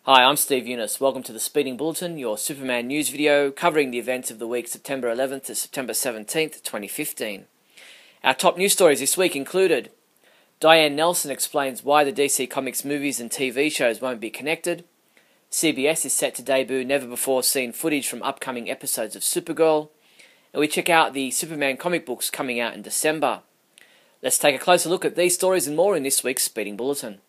Hi, I'm Steve Younis. Welcome to the Speeding Bulletin, your Superman news video covering the events of the week September 11th to September 17th, 2015. Our top news stories this week included Diane Nelson explains why the DC Comics movies and TV shows won't be connected. CBS is set to debut never-before-seen footage from upcoming episodes of Supergirl. And we check out the Superman comic books coming out in December. Let's take a closer look at these stories and more in this week's Speeding Bulletin.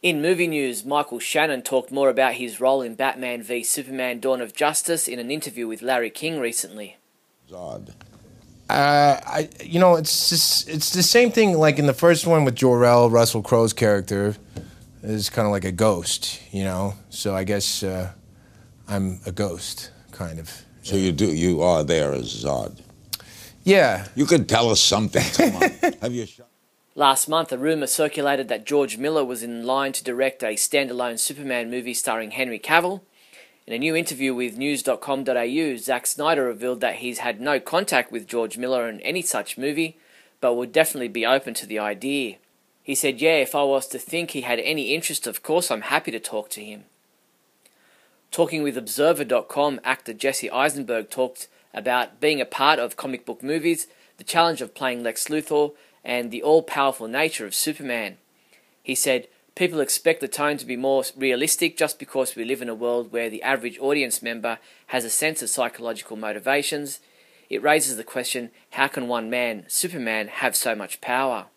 In movie news, Michael Shannon talked more about his role in Batman v Superman Dawn of Justice in an interview with Larry King recently. Odd. It's the same thing like in the first one with Jor-El, Russell Crowe's character is kind of like a ghost, you know? So I guess I'm a ghost, kind of. So you are there as Zod. Yeah. You could tell us something. Come on. Have you shot? Last month, a rumour circulated that George Miller was in line to direct a standalone Superman movie starring Henry Cavill. In a new interview with news.com.au, Zack Snyder revealed that he's had no contact with George Miller in any such movie, but would definitely be open to the idea. He said, "Yeah, if I was to think he had any interest, of course I'm happy to talk to him." Talking with Observer.com, actor Jesse Eisenberg talked about being a part of comic book movies, the challenge of playing Lex Luthor, and the all-powerful nature of Superman. He said, "People expect the tone to be more realistic just because we live in a world where the average audience member has a sense of psychological motivations. It raises the question, how can one man, Superman, have so much power?"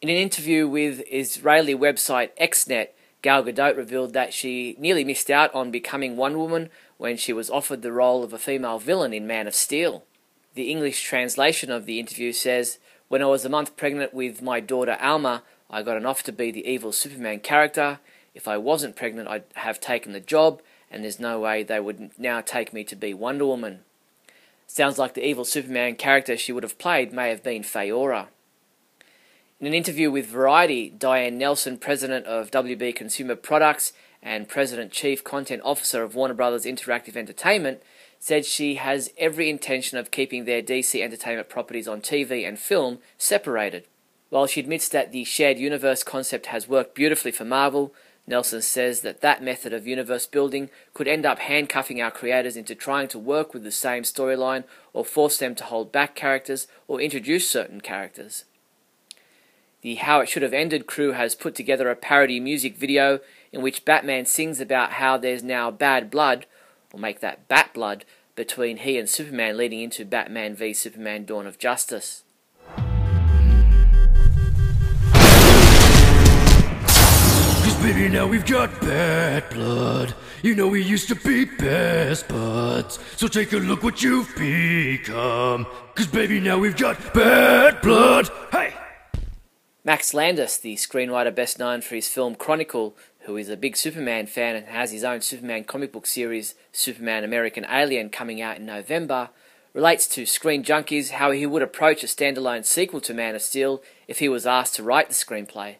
In an interview with Israeli website Xnet, Gal Gadot revealed that she nearly missed out on becoming Wonder Woman when she was offered the role of a female villain in Man of Steel. The English translation of the interview says, "When I was a month pregnant with my daughter Alma, I got an offer to be the evil Superman character. If I wasn't pregnant, I'd have taken the job, and there's no way they would now take me to be Wonder Woman." Sounds like the evil Superman character she would have played may have been Faora. In an interview with Variety, Diane Nelson, president of WB Consumer Products and President Chief Content Officer of Warner Brothers Interactive Entertainment, said she has every intention of keeping their DC Entertainment properties on TV and film separated. While she admits that the shared universe concept has worked beautifully for Marvel, Nelson says that method of universe building could end up handcuffing our creators into trying to work with the same storyline or force them to hold back characters or introduce certain characters. The How It Should Have Ended crew has put together a parody music video in which Batman sings about how there's now bad blood, or make that bat blood, between he and Superman leading into Batman v Superman Dawn of Justice. Cause baby now we've got bad blood. You know we used to be best buds. So take a look what you've become. Cause baby now we've got bad blood. Hey! Max Landis, the screenwriter best known for his film Chronicle, who is a big Superman fan and has his own Superman comic book series, Superman American Alien, coming out in November, relates to Screen Junkies how he would approach a standalone sequel to Man of Steel if he was asked to write the screenplay.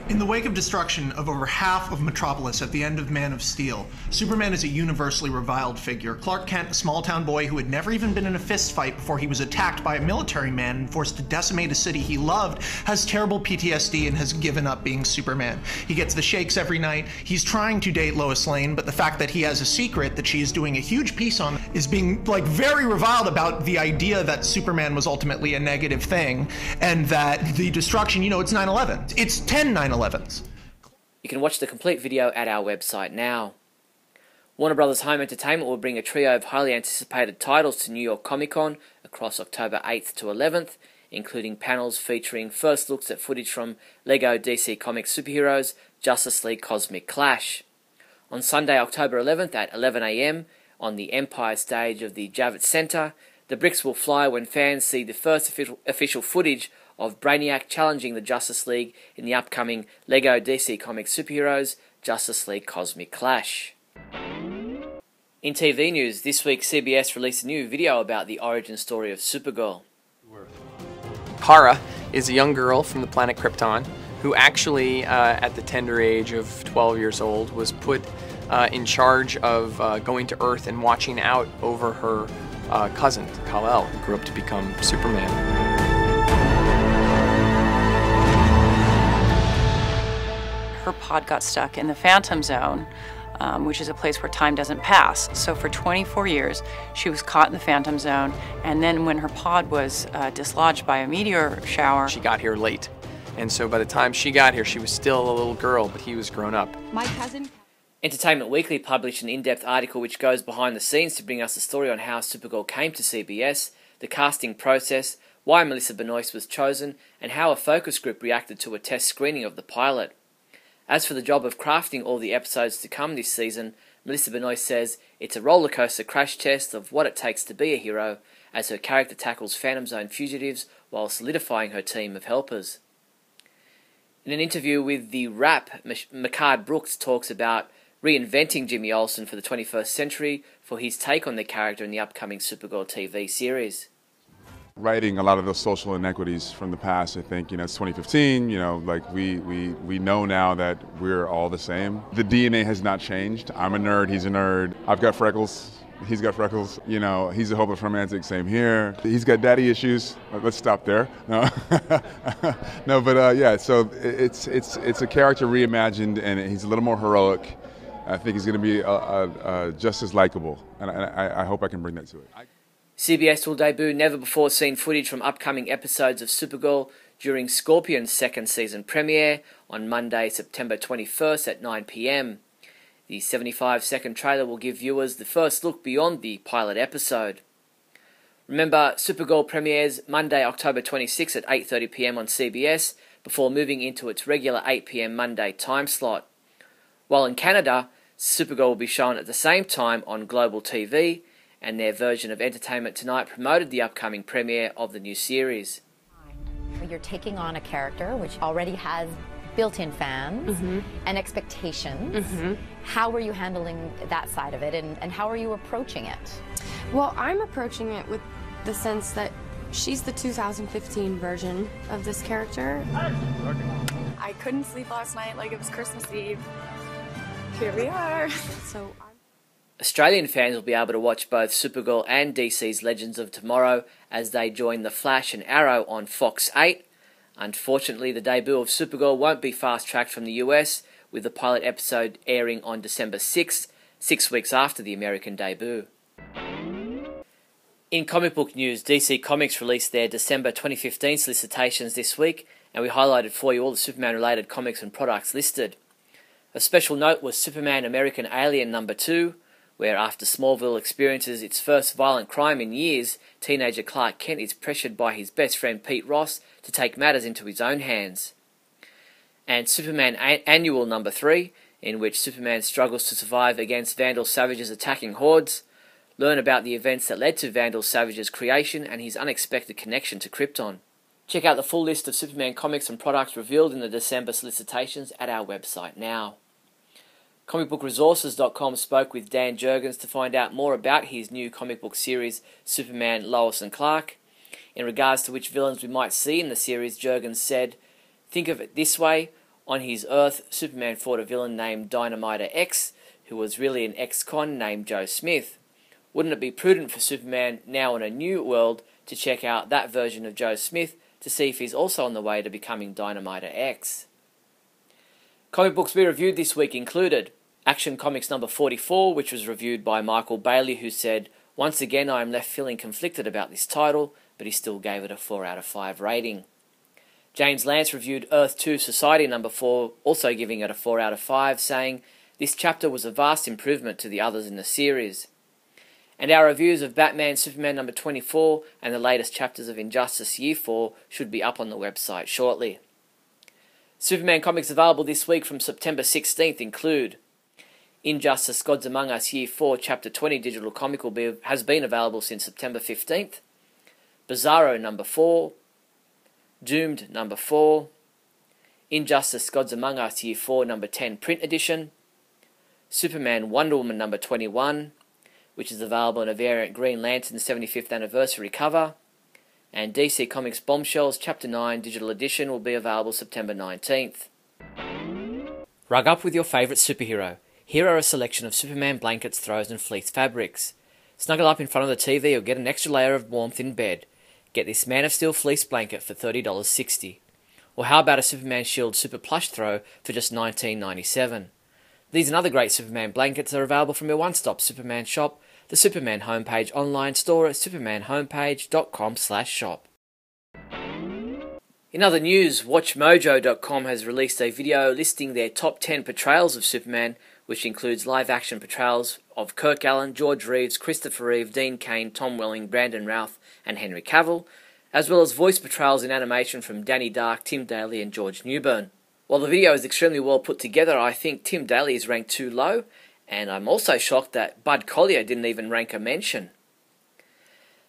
In the wake of destruction of over half of Metropolis at the end of Man of Steel, Superman is a universally reviled figure. Clark Kent, a small-town boy who had never even been in a fist fight before he was attacked by a military man and forced to decimate a city he loved, has terrible PTSD and has given up being Superman. He gets the shakes every night. He's trying to date Lois Lane, but the fact that he has a secret that she is doing a huge piece on is being, very reviled about the idea that Superman was ultimately a negative thing, and that the destruction, it's 9/11. It's 10 9/11s. You can watch the complete video at our website now. Warner Brothers Home Entertainment will bring a trio of highly anticipated titles to New York Comic Con across October 8th to 11th, including panels featuring first looks at footage from LEGO DC Comics superheroes Justice League Cosmic Clash. On Sunday, October 11th at 11 AM, on the Empire stage of the Javits Center, the bricks will fly when fans see the first official footage of Brainiac challenging the Justice League in the upcoming LEGO DC Comics superheroes Justice League Cosmic Clash. In TV news, this week CBS released a new video about the origin story of Supergirl. Kara is a young girl from the planet Krypton who actually, at the tender age of 12 years old, was put in charge of going to Earth and watching out over her cousin, Kal-El, who grew up to become Superman. Her pod got stuck in the Phantom Zone, which is a place where time doesn't pass. So for 24 years, she was caught in the Phantom Zone, and then when her pod was dislodged by a meteor shower... She got here late, and so by the time she got here, she was still a little girl, but he was grown up. My cousin... Entertainment Weekly published an in-depth article which goes behind the scenes to bring us a story on how Supergirl came to CBS, the casting process, why Melissa Benoist was chosen, and how a focus group reacted to a test screening of the pilot. As for the job of crafting all the episodes to come this season, Melissa Benoist says it's a rollercoaster crash test of what it takes to be a hero, as her character tackles Phantom Zone fugitives while solidifying her team of helpers. In an interview with The Wrap, Micard Brooks talks about reinventing Jimmy Olsen for the 21st century for his take on the character in the upcoming Supergirl TV series. Righting a lot of those social inequities from the past, I think, it's 2015, like we know now that we're all the same. The DNA has not changed. I'm a nerd, he's a nerd. I've got freckles, he's got freckles, he's a hopeless romantic, same here. He's got daddy issues, let's stop there. No, no, but yeah, so it's a character reimagined, and he's a little more heroic. I think he's going to be just as likable, and I hope I can bring that to it. CBS will debut never-before-seen footage from upcoming episodes of Supergirl during Scorpion's second season premiere on Monday, September 21st at 9 p.m. The 75-second trailer will give viewers the first look beyond the pilot episode. Remember, Supergirl premieres Monday, October 26th at 8:30 p.m. on CBS before moving into its regular 8 p.m. Monday time slot. While in Canada, Supergirl will be shown at the same time on Global TV, and their version of Entertainment Tonight promoted the upcoming premiere of the new series. You're taking on a character which already has built-in fans and expectations. How are you handling that side of it, and how are you approaching it? Well, I'm approaching it with the sense that she's the 2015 version of this character. I couldn't sleep last night like it was Christmas Eve. Here we are. So Australian fans will be able to watch both Supergirl and DC's Legends of Tomorrow as they join The Flash and Arrow on Fox 8. Unfortunately, the debut of Supergirl won't be fast-tracked from the US, with the pilot episode airing on December 6th, 6 weeks after the American debut. In comic book news, DC Comics released their December 2015 solicitations this week, and we highlighted for you all the Superman-related comics and products listed. A special note was Superman American Alien No. 2, where after Smallville experiences its first violent crime in years, teenager Clark Kent is pressured by his best friend Pete Ross to take matters into his own hands. And Superman Annual No. 3, in which Superman struggles to survive against Vandal Savage's attacking hordes. Learn about the events that led to Vandal Savage's creation and his unexpected connection to Krypton. Check out the full list of Superman comics and products revealed in the December solicitations at our website now. ComicBookResources.com spoke with Dan Jurgens to find out more about his new comic book series, Superman, Lois and Clark. In regards to which villains we might see in the series, Jurgens said, "Think of it this way. On his Earth, Superman fought a villain named Dynamiter X, who was really an ex-con named Joe Smith. Wouldn't it be prudent for Superman, now in a new world, to check out that version of Joe Smith to see if he's also on the way to becoming Dynamiter X?" Comic books we reviewed this week included Action Comics number 44, which was reviewed by Michael Bailey, who said, "Once again I am left feeling conflicted about this title," but he still gave it a 4 out of 5 rating. James Lance reviewed Earth 2 Society number 4, also giving it a 4 out of 5, saying, "This chapter was a vast improvement to the others in the series." And our reviews of Batman Superman number 24 and the latest chapters of Injustice Year 4 should be up on the website shortly. Superman comics available this week from September 16th include Injustice Gods Among Us Year 4 Chapter 20 digital comic has been available since September 15th, Bizarro number 4, Doomed number 4, Injustice Gods Among Us Year 4 number 10 print edition, Superman Wonder Woman number 21, which is available in a variant Green Lantern 75th anniversary cover, And DC Comics Bombshells Chapter 9 Digital Edition will be available September 19th. Rug up with your favourite superhero. Here are a selection of Superman blankets, throws and fleece fabrics. Snuggle up in front of the TV or get an extra layer of warmth in bed. Get this Man of Steel fleece blanket for $30.60. Or how about a Superman Shield Super Plush throw for just $19.97. These and other great Superman blankets are available from your one-stop Superman shop, the Superman homepage online store at supermanhomepage.com/shop. In other news, WatchMojo.com has released a video listing their top 10 portrayals of Superman, which includes live-action portrayals of Kirk Allen, George Reeves, Christopher Reeve, Dean Cain, Tom Welling, Brandon Routh, and Henry Cavill, as well as voice portrayals in animation from Danny Dark, Tim Daly, and George Newbern. While the video is extremely well put together, I think Tim Daly is ranked too low, and I'm also shocked that Bud Collyer didn't even rank a mention.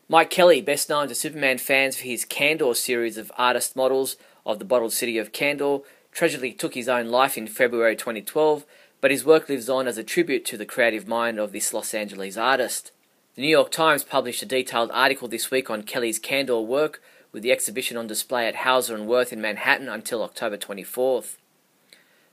Mike Kelly, best known to Superman fans for his Kandor series of artist models of the bottled city of Kandor, tragically took his own life in February 2012, but his work lives on as a tribute to the creative mind of this Los Angeles artist. The New York Times published a detailed article this week on Kelly's Kandor work, with the exhibition on display at Hauser & Wirth in Manhattan until October 24th.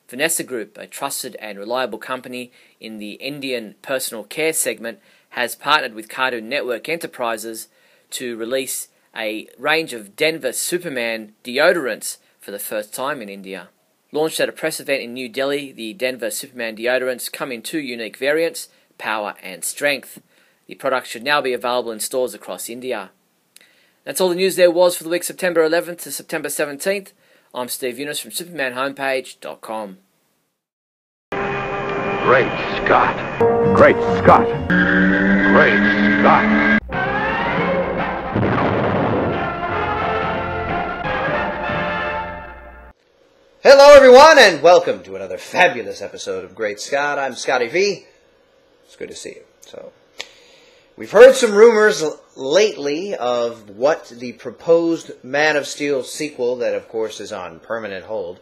Vanessa Group, a trusted and reliable company in the Indian personal care segment, has partnered with Cartoon Network Enterprises to release a range of Denver Superman deodorants for the first time in India. Launched at a press event in New Delhi, the Denver Superman deodorants come in two unique variants, Power and Strength. The product should now be available in stores across India. That's all the news there was for the week September 11th to September 17th. I'm Steve Younis from supermanhomepage.com. Great Scott. Great Scott. Great Scott. Hello everyone and welcome to another fabulous episode of Great Scott. I'm Scotty V. It's good to see you. We've heard some rumors lately of what the proposed Man of Steel sequel, that of course is on permanent hold,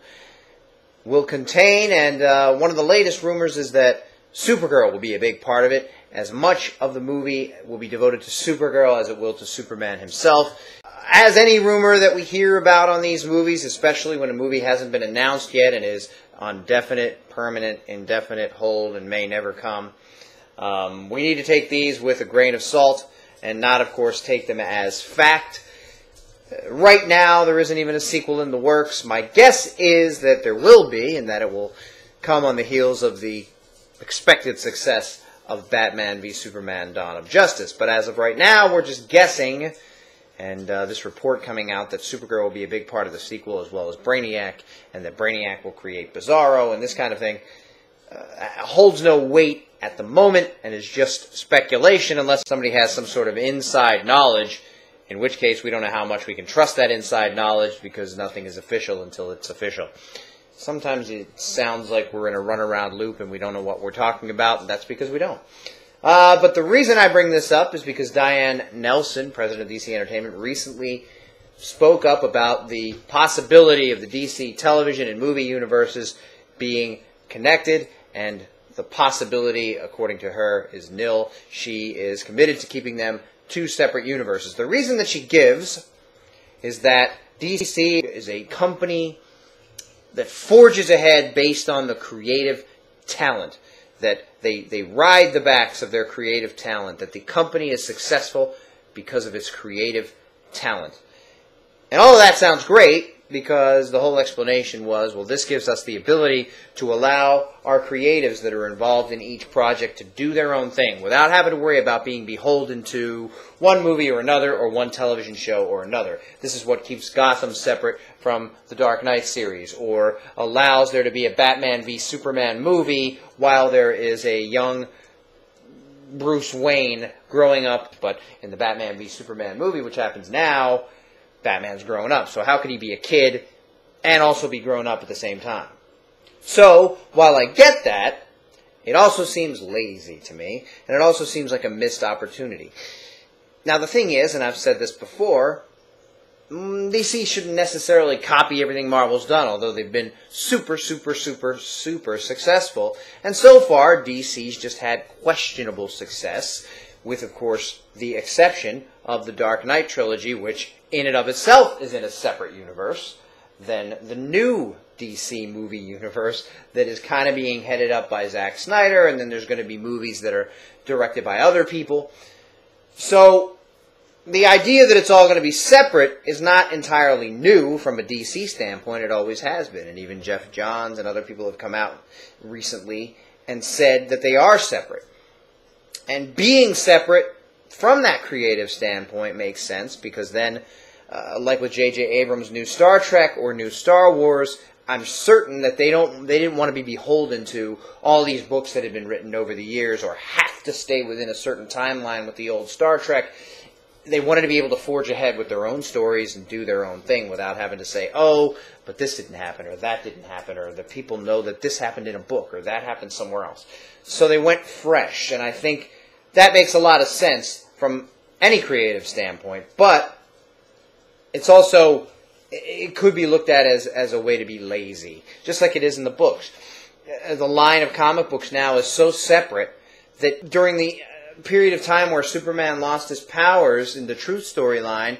will contain, and one of the latest rumors is that Supergirl will be a big part of it. As much of the movie will be devoted to Supergirl as it will to Superman himself. As any rumor that we hear about on these movies, especially when a movie hasn't been announced yet and is on definite, permanent, indefinite hold and may never come, we need to take these with a grain of salt and not, of course, take them as fact. Right now, there isn't even a sequel in the works. My guess is that there will be, and that it will come on the heels of the expected success of Batman v Superman: Dawn of Justice. But as of right now, we're just guessing, and this report coming out that Supergirl will be a big part of the sequel, as well as Brainiac, and that Brainiac will create Bizarro, and this kind of thing, holds no weight at the moment, and is just speculation unless somebody has some sort of inside knowledge, in which case we don't know how much we can trust that inside knowledge, because nothing is official until it's official. Sometimes it sounds like we're in a runaround loop and we don't know what we're talking about, and that's because we don't. But the reason I bring this up is because Diane Nelson, president of DC Entertainment, recently spoke up about the possibility of the DC television and movie universes being connected, and the possibility, according to her, is nil. She is committed to keeping them two separate universes. The reason that she gives is that DC is a company that forges ahead based on the creative talent, that they ride the backs of their creative talent, that the company is successful because of its creative talent. And all of that sounds great, because the whole explanation was, well, this gives us the ability to allow our creatives that are involved in each project to do their own thing without having to worry about being beholden to one movie or another, or one television show or another. This is what keeps Gotham separate from the Dark Knight series, or allows there to be a Batman v Superman movie while there is a young Bruce Wayne growing up. But in the Batman v Superman movie, which happens now, Batman's grown up. So how can he be a kid and also be grown up at the same time? So, while I get that, it also seems lazy to me, and it also seems like a missed opportunity. Now, the thing is, and I've said this before, DC shouldn't necessarily copy everything Marvel's done, although they've been super successful. And so far, DC's just had questionable success, with, of course, the exception of the Dark Knight trilogy, which in and of itself is in a separate universe than the new DC movie universe that is kind of being headed up by Zack Snyder, and then there's going to be movies that are directed by other people. So the idea that it's all going to be separate is not entirely new from a DC standpoint. It always has been, and even Jeff Johns and other people have come out recently and said that they are separate. And being separate from that creative standpoint makes sense, because then, like with J.J. Abrams' new Star Trek or new Star Wars, I'm certain that they didn't want to be beholden to all these books that had been written over the years, or have to stay within a certain timeline with the old Star Trek. They wanted to be able to forge ahead with their own stories and do their own thing without having to say, oh, but this didn't happen, or that didn't happen, or the people know that this happened in a book, or that happened somewhere else. So they went fresh, and I think that makes a lot of sense from any creative standpoint, but it's also, it could be looked at as a way to be lazy, just like it is in the books. The line of comic books now is so separate that during the period of time where Superman lost his powers in the Truth storyline,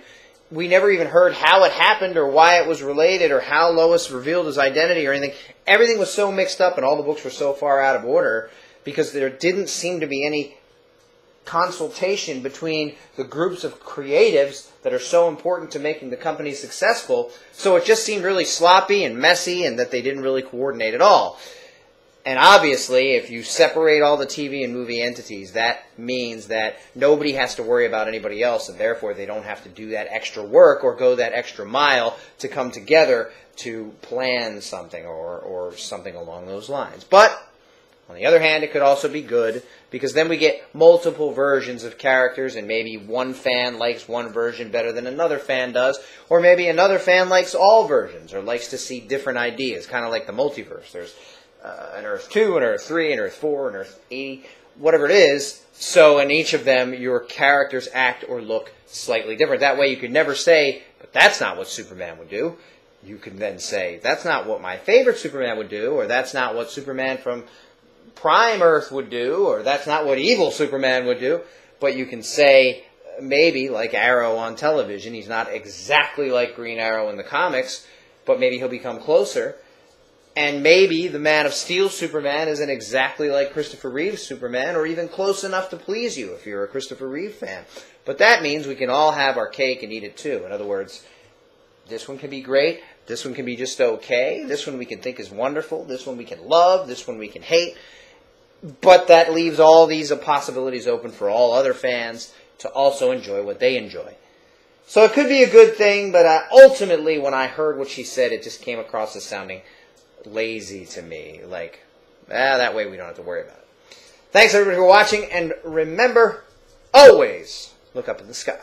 we never even heard how it happened or why it was related or how Lois revealed his identity or anything. Everything was so mixed up and all the books were so far out of order because there didn't seem to be any consultation between the groups of creatives that are so important to making the company successful. So it just seemed really sloppy and messy, and that they didn't really coordinate at all. And obviously, if you separate all the TV and movie entities, that means that nobody has to worry about anybody else, and therefore they don't have to do that extra work or go that extra mile to come together to plan something or something along those lines. But on the other hand, it could also be good, because then we get multiple versions of characters, and maybe one fan likes one version better than another fan does, or maybe another fan likes all versions, or likes to see different ideas, kind of like the multiverse. There's an Earth 2, an Earth 3, an Earth 4, an Earth 80, whatever it is. So in each of them, your characters act or look slightly different. That way you could never say, but that's not what Superman would do. You can then say, that's not what my favorite Superman would do, or that's not what Superman from Prime Earth would do, or that's not what evil Superman would do. But you can say, maybe, like Arrow on television, he's not exactly like Green Arrow in the comics, but maybe he'll become closer. And maybe the Man of Steel Superman isn't exactly like Christopher Reeve's Superman, or even close enough to please you if you're a Christopher Reeve fan. But that means we can all have our cake and eat it too. In other words, this one can be great, this one can be just okay, this one we can think is wonderful, this one we can love, this one we can hate. But that leaves all these possibilities open for all other fans to also enjoy what they enjoy. So it could be a good thing, but ultimately when I heard what she said, it just came across as sounding lazy to me. Like, that way we don't have to worry about it. Thanks everybody for watching, and remember, always look up in the sky.